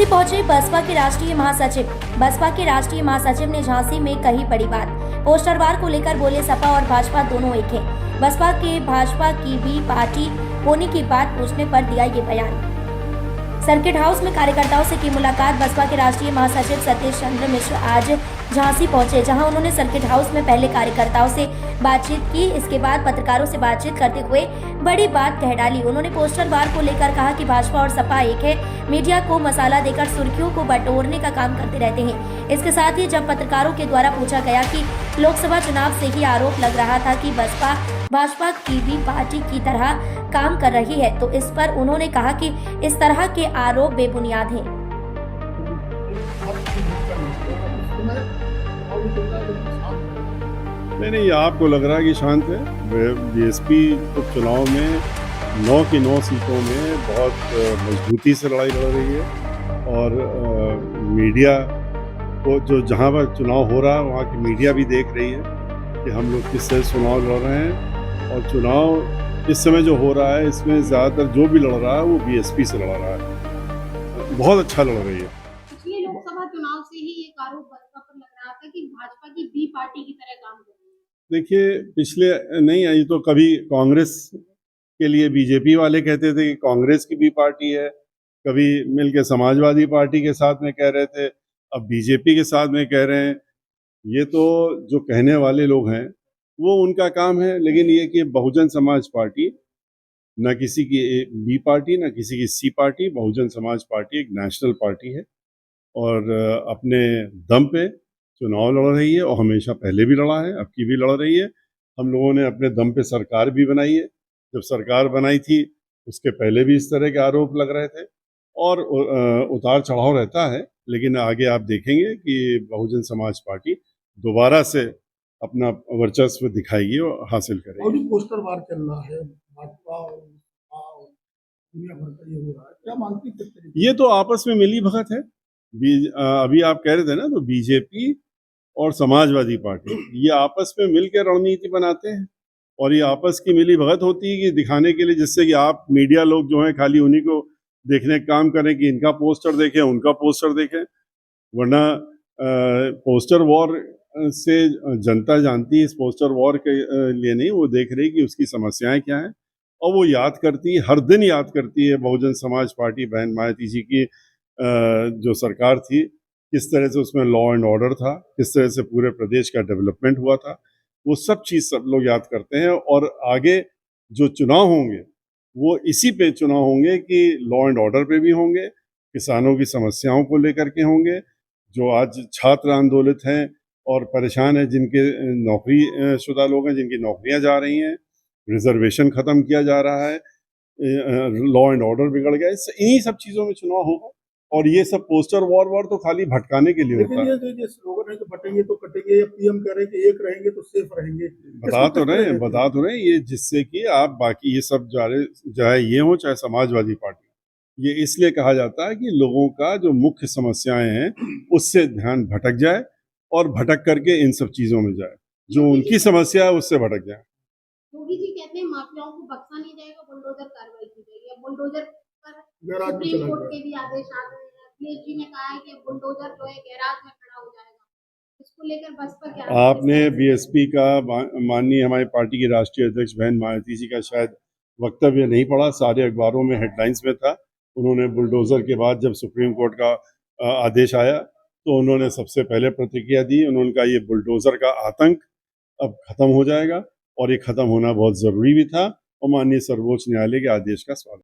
झांसी पहुंचे बसपा के राष्ट्रीय महासचिव। बसपा के राष्ट्रीय महासचिव ने झांसी में कही बड़ी बात। पोस्टर वार को लेकर बोले सपा और भाजपा दोनों एक है। बसपा के भाजपा की भी पार्टी होने की बात पूछने पर दिया ये बयान। सर्किट हाउस में कार्यकर्ताओं से की मुलाकात। बसपा के राष्ट्रीय महासचिव सतीश चंद्र मिश्र आज झांसी पहुंचे, जहां उन्होंने सर्किट हाउस में पहले कार्यकर्ताओं से बातचीत की। इसके बाद पत्रकारों से बातचीत करते हुए बड़ी बात कह डाली। उन्होंने पोस्टर वार को लेकर कहा कि भाजपा और सपा एक है, मीडिया को मसाला देकर सुर्खियों को बटोरने का काम करते रहते हैं। इसके साथ ही जब पत्रकारों के द्वारा पूछा गया कि लोकसभा चुनाव से ही आरोप लग रहा था कि बसपा भाजपा की भी पार्टी की तरह काम कर रही है, तो इस पर उन्होंने कहा कि इस तरह के आरोप बेबुनियाद हैं। नहीं, आपको लग रहा है कि शांत है। बीएसपी उपचुनाव में 9 की 9 सीटों में बहुत मजबूती से लड़ाई लड़ रही है और मीडिया को जो जहाँ पर चुनाव हो रहा है वहाँ की मीडिया भी देख रही है कि हम लोग किस तरह चुनाव लड़ रहे हैं। और चुनाव इस समय जो हो रहा है इसमें ज़्यादातर जो भी लड़ रहा है वो बीएसपी से लड़ रहा है, बहुत अच्छा लड़ रही है। पिछले लोकसभा चुनाव से ही एक आरोप बसपा पर लग रहा था कि भाजपा की बी पार्टी की तरह काम कर रही है। देखिए, पिछले नहीं आई तो कभी कांग्रेस के लिए बीजेपी वाले कहते थे कि कांग्रेस की बी पार्टी है, कभी मिलके समाजवादी पार्टी के साथ में कह रहे थे, अब बीजेपी के साथ में कह रहे हैं। ये तो जो कहने वाले लोग हैं वो उनका काम है, लेकिन ये कि बहुजन समाज पार्टी न किसी की बी पार्टी न किसी की सी पार्टी, बहुजन समाज पार्टी एक नेशनल पार्टी है और अपने दम पे चुनाव लड़ रही है और हमेशा पहले भी लड़ा है, अब की भी लड़ रही है। हम लोगों ने अपने दम पे सरकार भी बनाई है। जब सरकार बनाई थी उसके पहले भी इस तरह के आरोप लग रहे थे और उतार चढ़ाव रहता है, लेकिन आगे आप देखेंगे कि बहुजन समाज पार्टी दोबारा से अपना वर्चस्व दिखाएगी और हासिल करेगी। और भी पोस्टर वार चल रहा है, भाजपा और दुनिया भर का ये हो रहा है, क्या मानती है? ये तो आपस में मिली भगत है। अभी आप कह रहे थे ना, तो बीजेपी और समाजवादी पार्टी ये आपस में मिलकर रणनीति बनाते हैं और ये आपस की मिली भगत होती है कि दिखाने के लिए, जिससे कि आप मीडिया लोग जो हैं खाली उन्हीं को देखने का काम करें कि इनका पोस्टर देखें उनका पोस्टर देखें, वरना पोस्टर वॉर से जनता जानती है। इस पोस्टर वॉर के लिए नहीं, वो देख रही कि उसकी समस्याएं क्या हैं और वो याद करती है, हर दिन याद करती है बहुजन समाज पार्टी बहन मायावती जी की जो सरकार थी, किस तरह से उसमें लॉ एंड ऑर्डर था, किस तरह से पूरे प्रदेश का डेवलपमेंट हुआ था, वो सब चीज़ सब लोग याद करते हैं। और आगे जो चुनाव होंगे वो इसी पे चुनाव होंगे कि लॉ एंड ऑर्डर पे भी होंगे, किसानों की समस्याओं को लेकर के होंगे, जो आज छात्र आंदोलित हैं और परेशान हैं, जिनके नौकरी शुदा लोग हैं, जिनकी नौकरियां जा रही हैं, रिजर्वेशन ख़त्म किया जा रहा है, लॉ एंड ऑर्डर बिगड़ गया, इन्हीं सब चीज़ों में चुनाव होगा। और ये सब पोस्टर वॉर तो खाली भटकाने के लिए होता है। ये स्लोगन है कि बटेंगे तो कटेंगे, या पीएम कह रहे हैं कि एक रहेंगे तो सेफ रहेंगे, बता तो रहे हैं ये, जिससे कि आप बाकी ये सब चाहे ये हो चाहे समाजवादी पार्टी, ये इसलिए कहा जाता है कि लोगों का जो मुख्य समस्याएं हैं उससे ध्यान भटक जाए और भटक करके इन सब चीजों में जाए, जो उनकी समस्या है उससे भटक जाए। योगी जी कहते हैं माफियाओं को बख्शा नहीं जाएगा, बुलडोजर कार्रवाई की जाएगी। बुलडोजर पर सुप्रीम कोर्ट के भी आदेश आ गए हैं। अखिलेश जी ने कहा है कि बुलडोजर जो है गैराज में खड़ा हो जाएगा। इसको लेकर बसपा क्या? आपने बीएसपी का माननीय हमारी पार्टी की राष्ट्रीय अध्यक्ष बहन मायावती जी का शायद वक्तव्य नहीं पढ़ा, सारे अखबारों में हेडलाइंस में था। उन्होंने बुलडोजर के बाद जब सुप्रीम कोर्ट का आदेश आया तो उन्होंने सबसे पहले प्रतिक्रिया दी। उन्होंने कहा ये बुलडोजर का आतंक अब खत्म हो जाएगा और ये खत्म होना बहुत जरूरी भी था और माननीय सर्वोच्च न्यायालय के आदेश का स्वागत।